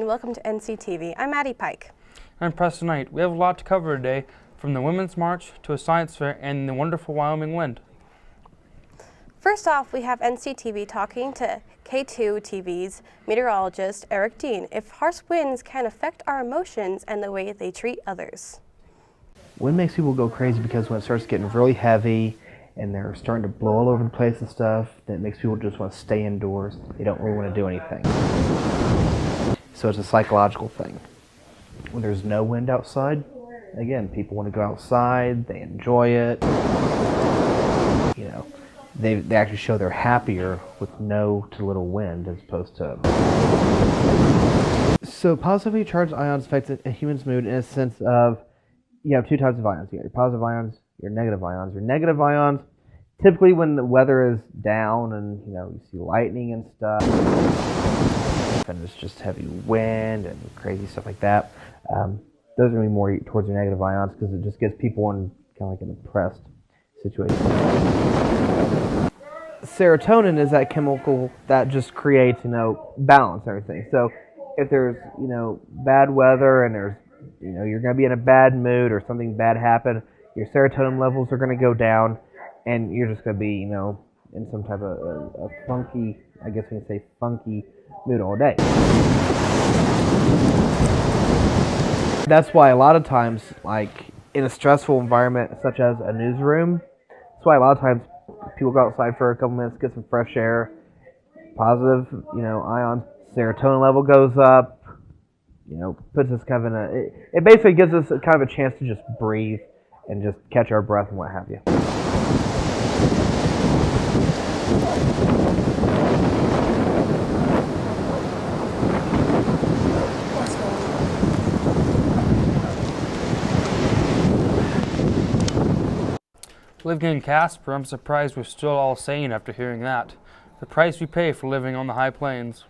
and welcome to NCTV. I'm Maddie Pike. I'm Preston Knight. We have a lot to cover today, from the Women's March to a science fair and the wonderful Wyoming wind. First off, we have NCTV talking to K2 TV's meteorologist Eric Dean if harsh winds can affect our emotions and the way they treat others. Wind makes people go crazy because when it starts getting really heavy and they're starting to blow all over the place and stuff, then it makes people just want to stay indoors. They don't really want to do anything. So it's a psychological thing. When there's no wind outside, again, people want to go outside, they enjoy it. You know, they actually show they're happier with no to little wind as opposed to... So positively charged ions affect a human's mood in a sense of, you have two types of ions. You got your positive ions, your negative ions. Your negative ions, typically when the weather is down and you see lightning and stuff, and it's just heavy wind and crazy stuff like that, those are going to be more towards your negative ions because it just gets people in kind of like an depressed situation. Serotonin is that chemical that just creates, balance and everything. So if there's, bad weather and there's, you're going to be in a bad mood or something bad happened, your serotonin levels are going to go down and you're just going to be, in some type of a funky, I guess we can say funky mood all day. That's why a lot of times, like in a stressful environment such as a newsroom, that's why a lot of times people go outside for a couple minutes, get some fresh air, positive, ions, serotonin level goes up, puts us kind of in it basically gives us kind of a chance to just breathe and just catch our breath and what have you. Living in Casper, I'm surprised we're still all sane after hearing that. The price we pay for living on the high plains.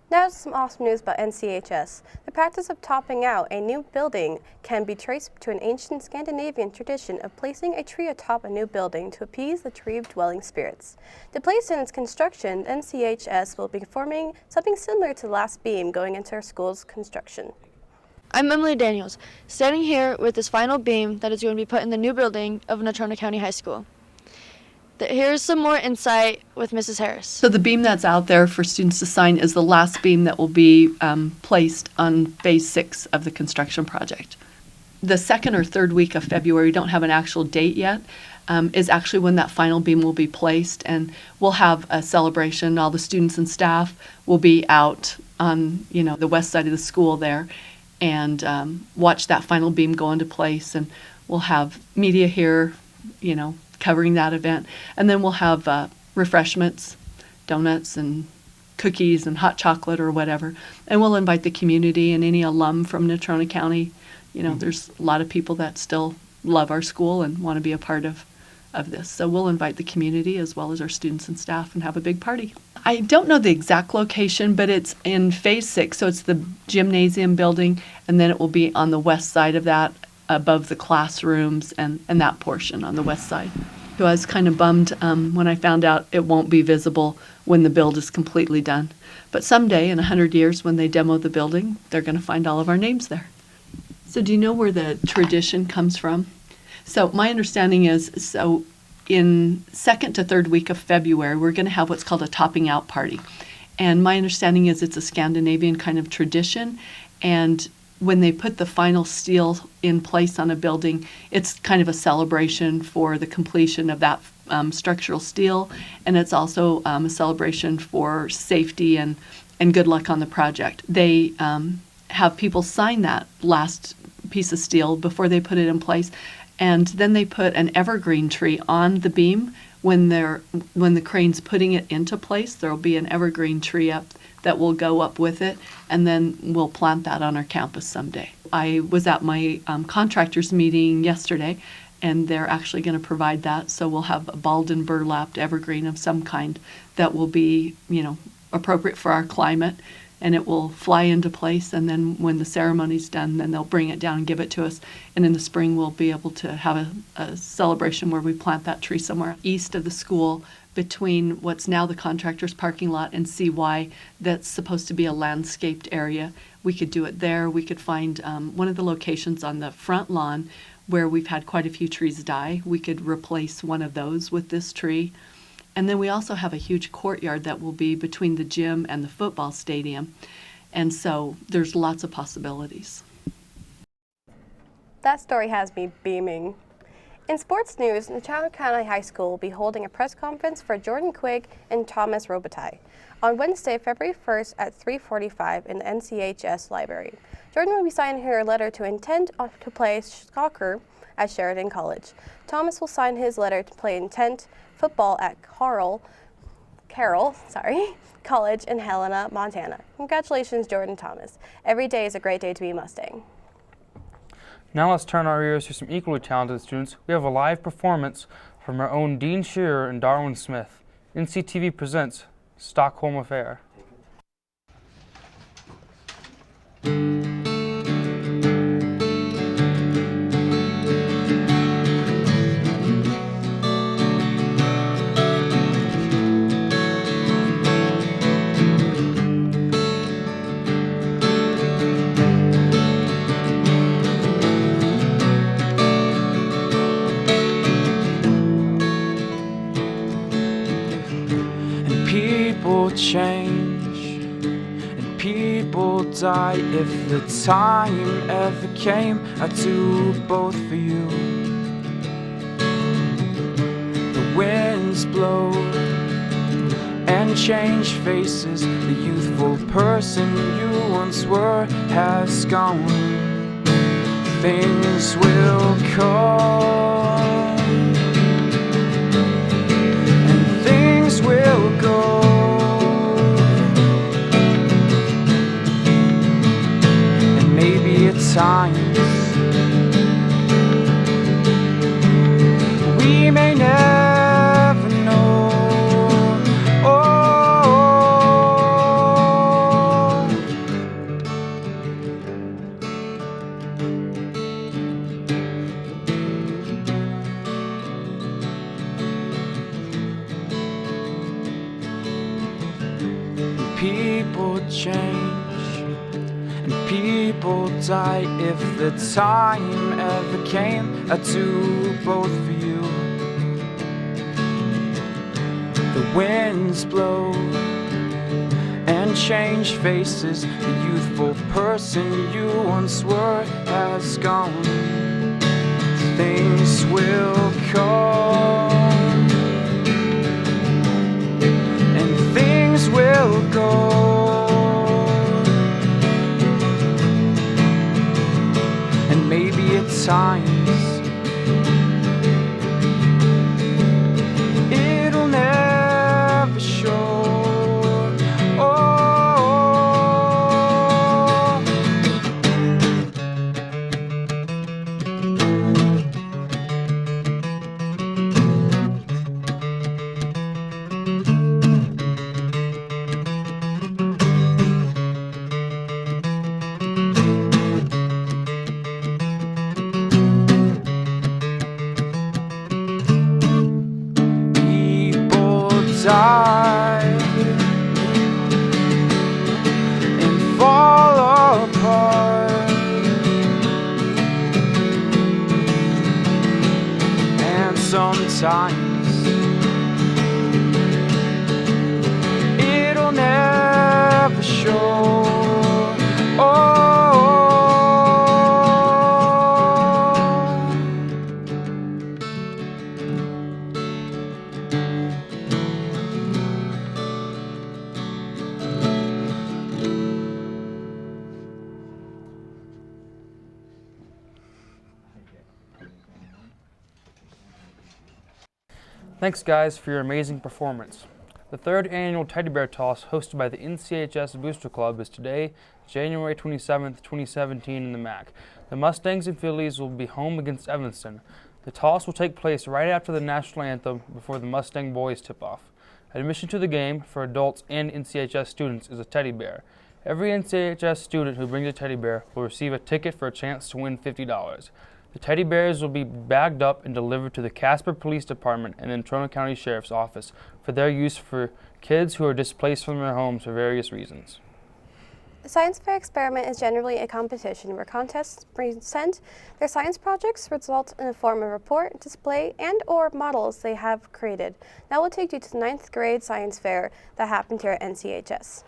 Now some awesome news about NCHS. The practice of topping out a new building can be traced to an ancient Scandinavian tradition of placing a tree atop a new building to appease the tree-dwelling spirits. To place in its construction, NCHS will be performing something similar to the last beam going into our school's construction. I'm Emily Daniels, standing here with this final beam that is going to be put in the new building of Natrona County High School. Here's some more insight with Mrs. Harris. So the beam that's out there for students to sign is the last beam that will be placed on phase 6 of the construction project. The second or third week of February, we don't have an actual date yet, is actually when that final beam will be placed, and we'll have a celebration. All the students and staff will be out on the west side of the school there and watch that final beam go into place, and we'll have media here, covering that event. And then we'll have refreshments, donuts and cookies and hot chocolate or whatever. And we'll invite the community and any alum from Natrona County. There's a lot of people that still love our school and want to be a part of this. So we'll invite the community as well as our students and staff and have a big party. I don't know the exact location, but it's in phase 6. So it's the gymnasium building, and then it will be on the west side of that, above the classrooms and that portion on the west side. So I was kind of bummed when I found out it won't be visible when the build is completely done. But someday, in 100 years, when they demo the building, they're going to find all of our names there. So do you know where the tradition comes from? So my understanding is, in second to third week of February, we're going to have what's called a topping out party. And my understanding is it's a Scandinavian kind of tradition, and when they put the final steel in place on a building, it's kind of a celebration for the completion of that structural steel, and it's also a celebration for safety and good luck on the project. They have people sign that last piece of steel before they put it in place, and then they put an evergreen tree on the beam. When the crane's putting it into place, there will be an evergreen tree up that will go up with it, and then we'll plant that on our campus someday. I was at my contractors meeting yesterday, and they're actually going to provide that. So we'll have a balled and burlapped evergreen of some kind that will be, appropriate for our climate and it will fly into place, and then when the ceremony's done, then they'll bring it down and give it to us. And in the spring, we'll be able to have a celebration where we plant that tree somewhere east of the school between what's now the contractor's parking lot and CY. That's supposed to be a landscaped area. We could do it there. We could find one of the locations on the front lawn where we've had quite a few trees die. We could replace one of those with this tree. And then we also have a huge courtyard that will be between the gym and the football stadium. And so there's lots of possibilities. That story has me beaming. In sports news, Nechano County High School will be holding a press conference for Jordan Quigg and Thomas Robitaille on Wednesday, February 1st at 3:45 in the NCHS library. Jordan will be signing her letter to intent to play soccer at Sheridan College. Thomas will sign his letter to play intent football at Carroll College in Helena, Montana. Congratulations, Jordan Thomas. Every day is a great day to be a Mustang. Now let's turn our ears to some equally talented students. We have a live performance from our own Dean Shearer and Darwin Smith. NCTV presents Stockholm Affair. People change and people die. If the time ever came, I'd do both for you. The winds blow and change faces. The youthful person you once were has gone. Things will come and things will go. Times we may never know. People change and people die. If the time ever came, I'd do both for you. The winds blow and change faces. The youthful person you once were has gone. Things will come and things will go. Times it'll never show. Die and fall apart, and sometimes it'll never show. Thanks guys for your amazing performance. The third annual Teddy Bear Toss hosted by the NCHS Booster Club is today, January 27th, 2017 in the MAC. The Mustangs and Phillies will be home against Evanston. The toss will take place right after the national anthem before the Mustang boys tip off. Admission to the game for adults and NCHS students is a teddy bear. Every NCHS student who brings a teddy bear will receive a ticket for a chance to win $50. The teddy bears will be bagged up and delivered to the Casper Police Department and the Trona County Sheriff's Office for their use for kids who are displaced from their homes for various reasons. The Science Fair experiment is generally a competition where contests present their science projects, result in a form of report, display, and/or models they have created. Now we'll take you to the 9th grade science fair that happened here at NCHS.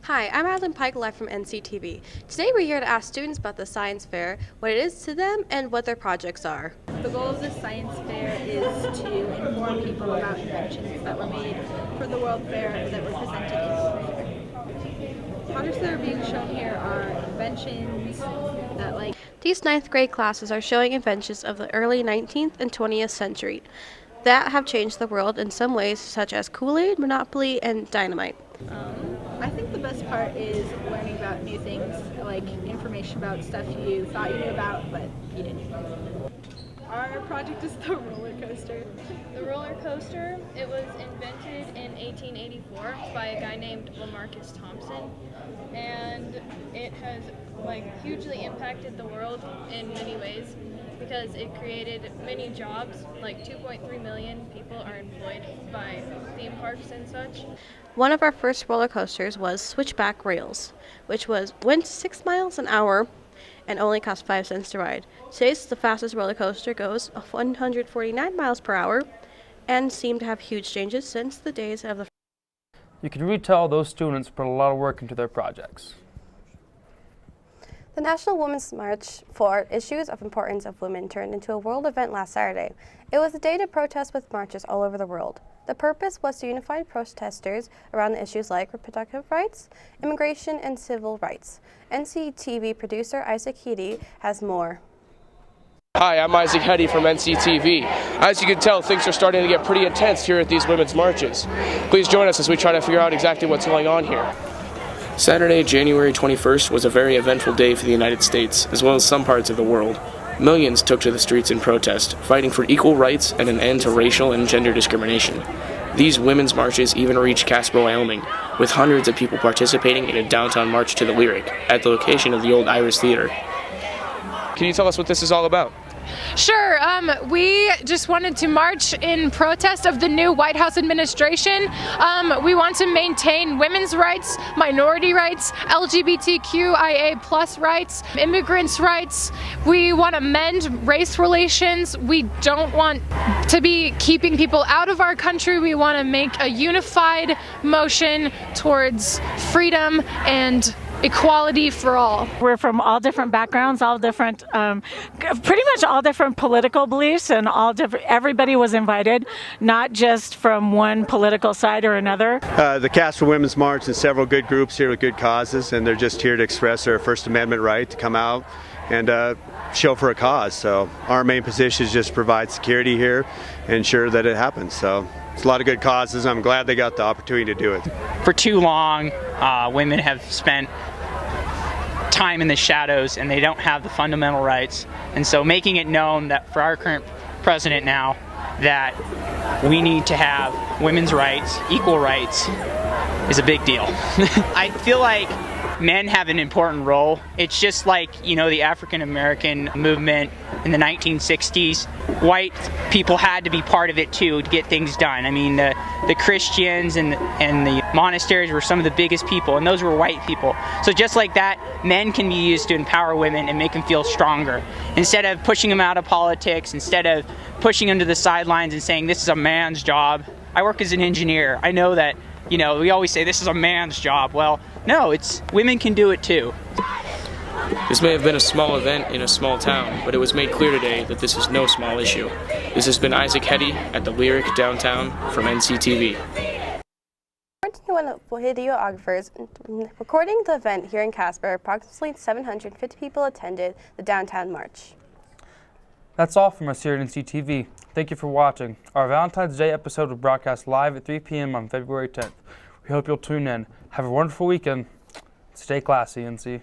Hi, I'm Adeline Pike, live from NCTV. Today we're here to ask students about the science fair, what it is to them, and what their projects are. The goal of this science fair is to inform people about inventions that were made for the World Fair that were presented in the fair. Projects that are being shown here are inventions that These 9th grade classes are showing inventions of the early 19th and 20th century that have changed the world in some ways, such as Kool-Aid, Monopoly, and dynamite. I think the best part is learning about new things, like information about stuff you thought you knew about, but you didn't. Our project is the roller coaster. The roller coaster, it was invented in 1884 by a guy named Lamarcus Thompson, and it has hugely impacted the world in many ways because it created many jobs. 2.3 million people are employed by theme parks and such. One of our first roller coasters was Switchback Rails, which went 6 miles an hour and only cost 5 cents to ride. Today's the fastest roller coaster goes 149 miles per hour and seemed to have huge changes since the days of the. You can really tell those students put a lot of work into their projects. The National Women's March for Issues of Importance of Women turned into a world event last Saturday. It was a day to protest with marches all over the world. The purpose was to unify protesters around the issues like reproductive rights, immigration, and civil rights. NCTV producer Isaac Heedy has more. Hi, I'm Isaac Heedy from NCTV. As you can tell, things are starting to get pretty intense here at these women's marches. Please join us as we try to figure out exactly what's going on here. Saturday, January 21st was a very eventful day for the United States, as well as some parts of the world. Millions took to the streets in protest, fighting for equal rights and an end to racial and gender discrimination. These women's marches even reached Casper, Wyoming, with hundreds of people participating in a downtown march to the Lyric, at the location of the old Iris Theater. Can you tell us what this is all about? Sure. We just wanted to march in protest of the new White House administration. We want to maintain women's rights, minority rights, LGBTQIA+ rights, immigrants' rights. We want to mend race relations. We don't want to be keeping people out of our country. We want to make a unified motion towards freedom and equality for all. We're from all different backgrounds, all different, pretty much all different political beliefs, and all different. Everybody was invited, not just from one political side or another. The Casper Women's March and several good groups here with good causes, and they're just here to express their First Amendment right to come out and show for a cause. So our main position is just provide security here and ensure that it happens. So it's a lot of good causes. I'm glad they got the opportunity to do it. For too long, women have spent time in the shadows and they don't have the fundamental rights. And so making it known that for our current president now that we need to have women's rights, equal rights, is a big deal. I feel like men have an important role. It's just like, the African American movement in the 1960s. White people had to be part of it too to get things done. I mean, the Christians and the monasteries were some of the biggest people, and those were white people. So just like that, men can be used to empower women and make them feel stronger. Instead of pushing them out of politics, instead of pushing them to the sidelines and saying this is a man's job. I work as an engineer. I know that, we always say this is a man's job. Well, no, women can do it too. This may have been a small event in a small town, but it was made clear today that this is no small issue. This has been Isaac Heedy at the Lyric downtown from NCTV. According to one of the videographers recording the event here in Casper, approximately 750 people attended the downtown march. That's all from us here at NCTV. Thank you for watching. Our Valentine's Day episode will broadcast live at 3 p.m. on February 10th. We hope you'll tune in. Have a wonderful weekend. Stay classy, NC.